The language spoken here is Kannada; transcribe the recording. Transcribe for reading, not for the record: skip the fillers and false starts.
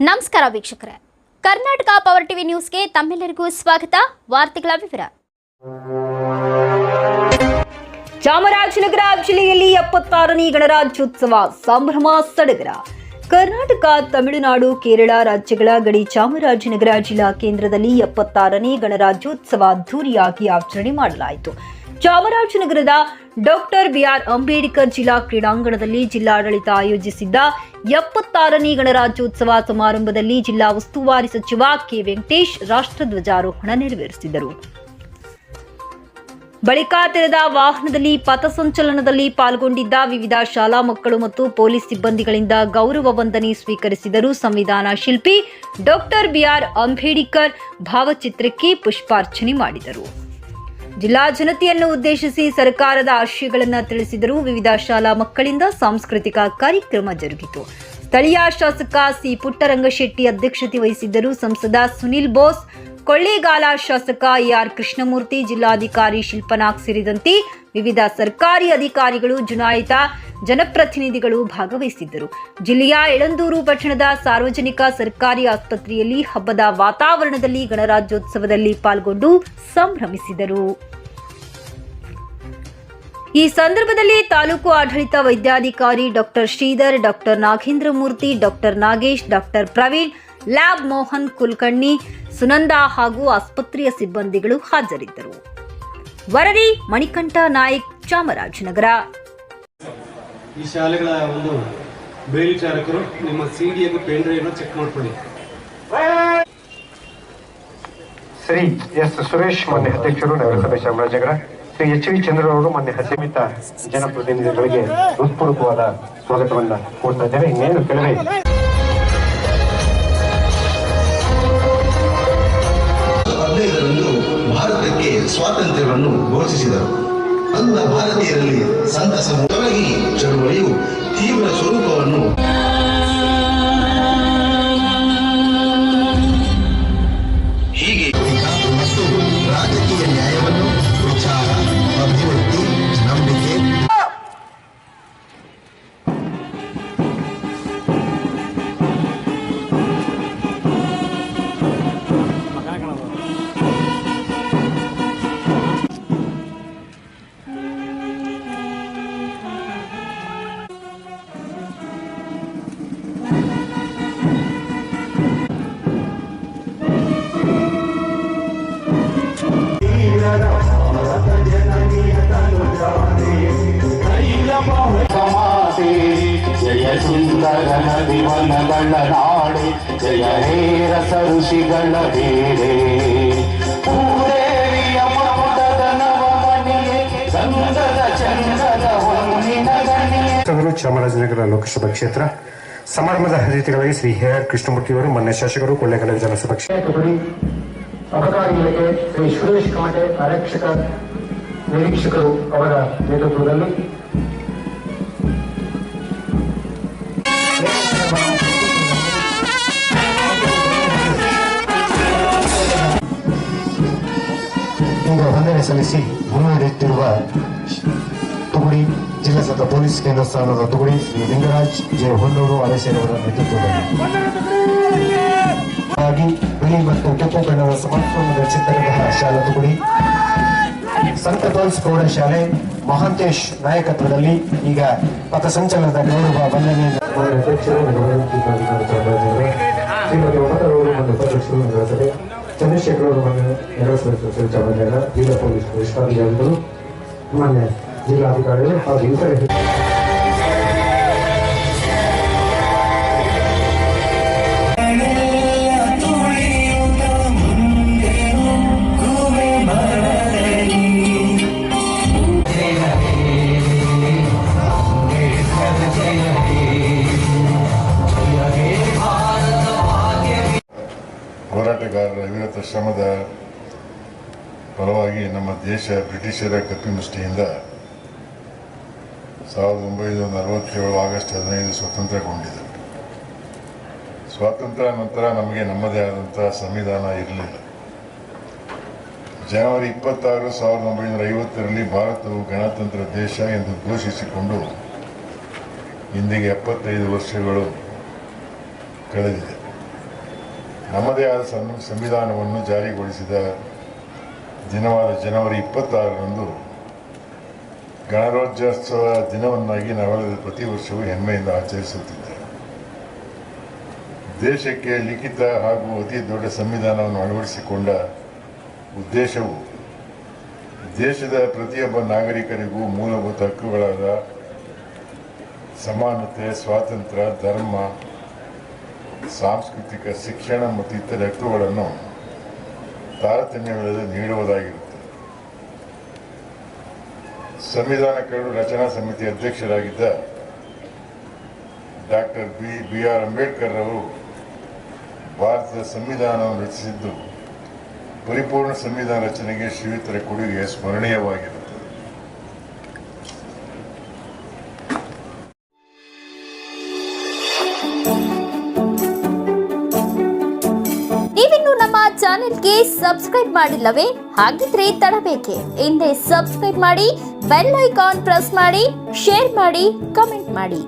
ನಮಸ್ಕಾರ ವೀಕ್ಷಕರೇ, ಕರ್ನಾಟಕ ಪವರ್ ಟಿವಿ ನ್ಯೂಸ್ಗೆ ತಮ್ಮೆಲ್ಲರಿಗೂ ಸ್ವಾಗತ. ವಾರ್ತೆಗಳ ವಿವರ. ಚಾಮರಾಜನಗರ ಜಿಲ್ಲೆಯಲ್ಲಿ 76ನೇ ಗಣರಾಜ್ಯೋತ್ಸವ ಸಂಭ್ರಮ ಸಡಗರ. ಕರ್ನಾಟಕ, ತಮಿಳುನಾಡು, ಕೇರಳ ರಾಜ್ಯಗಳ ಗಡಿ ಚಾಮರಾಜನಗರ ಜಿಲ್ಲಾ ಕೇಂದ್ರದಲ್ಲಿ 76ನೇ ಗಣರಾಜ್ಯೋತ್ಸವ ಅದ್ದೂರಿಯಾಗಿ ಆಚರಣೆ ಮಾಡಲಾಯಿತು. ಚಾಮರಾಜನಗರದ ಡಾಕ್ಟರ್ ಬಿಆರ್ ಅಂಬೇಡ್ಕರ್ ಜಿಲ್ಲಾ ಕ್ರೀಡಾಂಗಣದಲ್ಲಿ ಜಿಲ್ಲಾಡಳಿತ ಆಯೋಜಿಸಿದ್ದ 76ನೇ ಗಣರಾಜ್ಯೋತ್ಸವ ಸಮಾರಂಭದಲ್ಲಿ ಜಿಲ್ಲಾ ಉಸ್ತುವಾರಿ ಸಚಿವ ಕೆ ವೆಂಕಟೇಶ್ ರಾಷ್ಟ್ರಧ್ವಜಾರೋಹಣ ನೆರವೇರಿಸಿದರು. ಬಳಿಕ ತೆರೆದ ವಾಹನದಲ್ಲಿ ಪಥಸಂಚಲನದಲ್ಲಿ ಪಾಲ್ಗೊಂಡಿದ್ದ ವಿವಿಧ ಶಾಲಾ ಮಕ್ಕಳು ಮತ್ತು ಪೊಲೀಸ್ ಸಿಬ್ಬಂದಿಗಳಿಂದ ಗೌರವ ವಂದನೆ ಸ್ವೀಕರಿಸಿದರು. ಸಂವಿಧಾನ ಶಿಲ್ಪಿ ಡಾಕ್ಟರ್ ಬಿಆರ್ ಅಂಬೇಡ್ಕರ್ ಭಾವಚಿತ್ರಕ್ಕೆ ಪುಷ್ಪಾರ್ಚನೆ ಮಾಡಿದರು. ಜಿಲ್ಲಾ ಜನತೆಯನ್ನು ಉದ್ದೇಶಿಸಿ ಸರ್ಕಾರದ ಆಶಯಗಳನ್ನು ತಿಳಿಸಿದರು. ವಿವಿಧ ಶಾಲಾ ಮಕ್ಕಳಿಂದ ಸಾಂಸ್ಕೃತಿಕ ಕಾರ್ಯಕ್ರಮ ಜರುಗಿತು. ಸ್ಥಳೀಯ ಶಾಸಕ ಸಿ ಪುಟ್ಟರಂಗಶೆಟ್ಟಿ ಅಧ್ಯಕ್ಷತೆ ವಹಿಸಿದ್ದರು. ಸಂಸದ ಸುನಿಲ್ ಬೋಸ್, ಕೊಳ್ಳೇಗಾಲ ಶಾಸಕ ಎಆರ್ ಕೃಷ್ಣಮೂರ್ತಿ, ಜಿಲ್ಲಾಧಿಕಾರಿ ಶಿಲ್ಪನಾಗ್ ಸೇರಿದಂತೆ ವಿವಿಧ ಸರ್ಕಾರಿ ಅಧಿಕಾರಿಗಳು, ಚುನಾಯಿತ ಜನಪ್ರತಿನಿಧಿಗಳು ಭಾಗವಹಿಸಿದ್ದರು. ಜಿಲ್ಲೆಯ ಯಳಂದೂರು ಪಟ್ಟಣದ ಸಾರ್ವಜನಿಕ ಸರ್ಕಾರಿ ಆಸ್ಪತ್ರೆಯಲ್ಲಿ ಹಬ್ಬದ ವಾತಾವರಣದಲ್ಲಿ ಗಣರಾಜ್ಯೋತ್ಸವದಲ್ಲಿ ಪಾಲ್ಗೊಂಡು ಸಂಭ್ರಮಿಸಿದರು. ಈ ಸಂದರ್ಭದಲ್ಲಿ ತಾಲೂಕು ಆಡಳಿತ ವೈದ್ಯಾಧಿಕಾರಿ doctor Shridhar, doctor Nagendramurthy, doctor Nagesh, doctor Praveen, lab Mohan Kulkarni, Sunanda ಹಾಗೂ ಆಸ್ಪತ್ರೆಯ ಸಿಬ್ಬಂದಿಗಳು ಹಾಜರಿದ್ದರು. ವರದಿ ಮಣಿಕಂಠ ನಾಯ್ಕ್, ಚಾಮರಾಜನಗರ. ಈ ಶಾಲೆಗಳ ಒಂದು ಮೇಲ್ವಿಚಾರಕರು ನಿಮ್ಮ ಸಿಡಿ ಹಾಗೂ ಪೆನ್ ಡ್ರೈವ್ ಚೆಕ್ ಮಾಡ್ಕೊಳ್ಳಿ. ಶ್ರೀ ಎಸ್ ಸುರೇಶ್ ಮಾನ್ಯ ಅಧ್ಯಕ್ಷರು, ನಗರಸಭೆ ಚಾಮರಾಜನಗರ. ಶ್ರೀ ಎಚ್ ವಿ ಚಂದ್ರರವರು ಮಾನ್ಯ ಸೀಮಿತ ಜನಪ್ರತಿನಿಧಿಗಳಿಗೆ ಹೃತ್ಪೂರ್ವಕವಾದ ಸ್ವಾಗತವನ್ನ ಕೋರ್ತಾ ಇದ್ದೇವೆ. ಇನ್ನೇನು ಕೆಲವೇ ಭಾರತಕ್ಕೆ ಸ್ವಾತಂತ್ರ್ಯವನ್ನು ಘೋಷಿಸಿದರು. ಅಂದ ಭಾರತೀಯರಲ್ಲಿ ಸಂತಸವು ತೊಲಗಿ ಚಳುವಳಿಯು ತೀವ್ರ ಸ್ವರೂಪವನ್ನು ಹೀಗೆ ಮತ್ತು ರಾಜಕೀಯ ನ್ಯಾಯವನ್ನು, ವಿಚಾರ, ಅಭಿವೃದ್ಧಿ, ನಂಬಿಕೆ, ಜಯ ಸುಂದರ ನದಿವನಗಳ ನಾಡೆ, ಜಯ ಹೇರಸ ಋಷಿಗಳ ಬೇರೆ, ಭೂದೇವಿಯ ಮಮುದದ ನವಮಣಿಯೇ, ಗಂಧದ ಚಂದದ ಹೊನ್ನಿನ ಗಣಿಯೇ. ಚಾಮರಾಜನಗರ ಲೋಕಸಭಾ ಕ್ಷೇತ್ರ ಸಮಾರಂಭದ ಅತಿಥಿಗಳಾಗಿ ಶ್ರೀ ಎಆರ್ ಕೃಷ್ಣಮೂರ್ತಿಯವರು, ಮಾನ್ಯ ಶಾಸಕರು, ಕೊಳ್ಳೇಗಾಲ ವಿಧಾನಸಭಾ ಕ್ಷೇತ್ರ ಅಧಿಕಾರಿಗಳಿಗೆ ಶ್ರೀ ಸುರೇಶ್ ಕಾಮಟೆ, ಆರಕ್ಷಕ ನಿರೀಕ್ಷಕರು ಅವರ ನೇತೃತ್ವದಲ್ಲಿ ಇಂದು ವಂದನೆ ಸಲ್ಲಿಸಿ ಮುನ್ನಡೆಯುತ್ತಿರುವ ತುಗುಡಿ ಜಿಲ್ಲಾ ಸತ್ತ ಪೊಲೀಸ್ ಕೇಂದ್ರ ಸ್ಥಾನದ ತುಗುಡಿ ಶ್ರೀ ಲಿಂಗರಾಜ್ ಜೆ ಹೊನ್ನೂರು ಅರಸೇರವರ ನೇತೃತ್ವದಲ್ಲಿ ಬಿಳಿ ಮತ್ತು ಕೆಂಪು ಬಣ್ಣದ ಸಮರ್ಪಣದ ಚಿತ್ರದ ಶಾಲಾ ತುಗುಡಿ ಸಂತ ಪೌಲ್ಸ್ ಪ್ರೌಢಶಾಲೆ ಮಹಾಂತೇಶ್ ನಾಯಕತ್ವದಲ್ಲಿ ಈಗ ಪಥಸಂಚಲನದ ಗೌರವ ವಂದನೆ ನಗರಸಭೆ, ಚಂದ್ರಶೇಖರ್ ಅವರು ನಗರಸಭೆ ಚಾಮರಾಜನಗರ, ಜಿಲ್ಲಾ ಪೊಲೀಸ್ ವರಿಷ್ಠಾಧಿಕಾರಿಗಳು, ಮಾನ್ಯ ಜಿಲ್ಲಾಧಿಕಾರಿಗಳು ಹಾಗೂ ಇತರೆ ಹೋರಾಟಗಾರರ ಅವಿರತ ಶ್ರಮದ ಫಲವಾಗಿ ನಮ್ಮ ದೇಶ ಬ್ರಿಟಿಷರ ಕಪಿಮುಷ್ಟಿಯಿಂದ 1947 ಆಗಸ್ಟ್ 15 ಸ್ವತಂತ್ರಗೊಂಡಿದೆ. ಸ್ವಾತಂತ್ರ್ಯ ನಂತರ ನಮಗೆ ನಮ್ಮದೇ ಆದಂಥ ಸಂವಿಧಾನ ಇರಲಿಲ್ಲ. ಜನವರಿ 26, 1950ರಲ್ಲಿ ಭಾರತವು ಗಣತಂತ್ರ ದೇಶ ಎಂದು ಘೋಷಿಸಿಕೊಂಡು ಇಂದಿಗೆ 75 ವರ್ಷಗಳು ಕಳೆದಿದೆ. ನಮ್ಮದೇ ಆದ ಸಂವಿಧಾನವನ್ನು ಜಾರಿಗೊಳಿಸಿದ ದಿನವಾದ ಜನವರಿ 26ರಂದು ಗಣರಾಜ್ಯೋತ್ಸವ ದಿನವನ್ನಾಗಿ ನಾವೆಲ್ಲ ಪ್ರತಿ ವರ್ಷವೂ ಹೆಮ್ಮೆಯಿಂದ ಆಚರಿಸುತ್ತಿದ್ದೇವೆ. ದೇಶಕ್ಕೆ ಲಿಖಿತ ಹಾಗೂ ಅತಿ ದೊಡ್ಡ ಸಂವಿಧಾನವನ್ನು ಅಳವಡಿಸಿಕೊಂಡ ಉದ್ದೇಶವು ದೇಶದ ಪ್ರತಿಯೊಬ್ಬ ನಾಗರಿಕರಿಗೂ ಮೂಲಭೂತ ಹಕ್ಕುಗಳಾದ ಸಮಾನತೆ, ಸ್ವಾತಂತ್ರ್ಯ, ಧರ್ಮ, ಸಾಂಸ್ಕೃತಿಕ, ಶಿಕ್ಷಣ ಮತ್ತು ಇತರ ಹಕ್ಕುಗಳನ್ನು ತಾರತಮ್ಯವಿಲ್ಲದೆ ನೀಡುವುದಾಗಿರುತ್ತದೆ. ಸಂವಿಧಾನ ಕರಡು ರಚನಾ ಸಮಿತಿ ಅಧ್ಯಕ್ಷರಾಗಿದ್ದ ಡಾಕ್ಟರ್ ಬಿ.ಆರ್. ಅಂಬೇಡ್ಕರ್ ಅವರು ಭಾರತದ ಸಂವಿಧಾನವನ್ನು ರಚಿಸಿದ್ದು ಪರಿಪೂರ್ಣ ಸಂವಿಧಾನ ರಚನೆಗೆ ಶ್ರೀಯುತರ ಕೊಡುಗೆ ಸ್ಮರಣೀಯವಾಗಿರುತ್ತದೆ. ನೀವಿನ್ನು ನಮ್ಮ ಚಾನೆಲ್ಗೆ ಸಬ್ಸ್ಕ್ರೈಬ್ ಮಾಡಿಲ್ಲವೇ? ಹಾಗಿದ್ರೆ ತಡಬೇಕೆ? ಹಿಂದೆ ಸಬ್ಸ್ಕ್ರೈಬ್ ಮಾಡಿ, ಬೆಲ್ ಐಕಾನ್ ಪ್ರೆಸ್ ಮಾಡಿ, ಶೇರ್ ಮಾಡಿ, ಕಮೆಂಟ್ ಮಾಡಿ.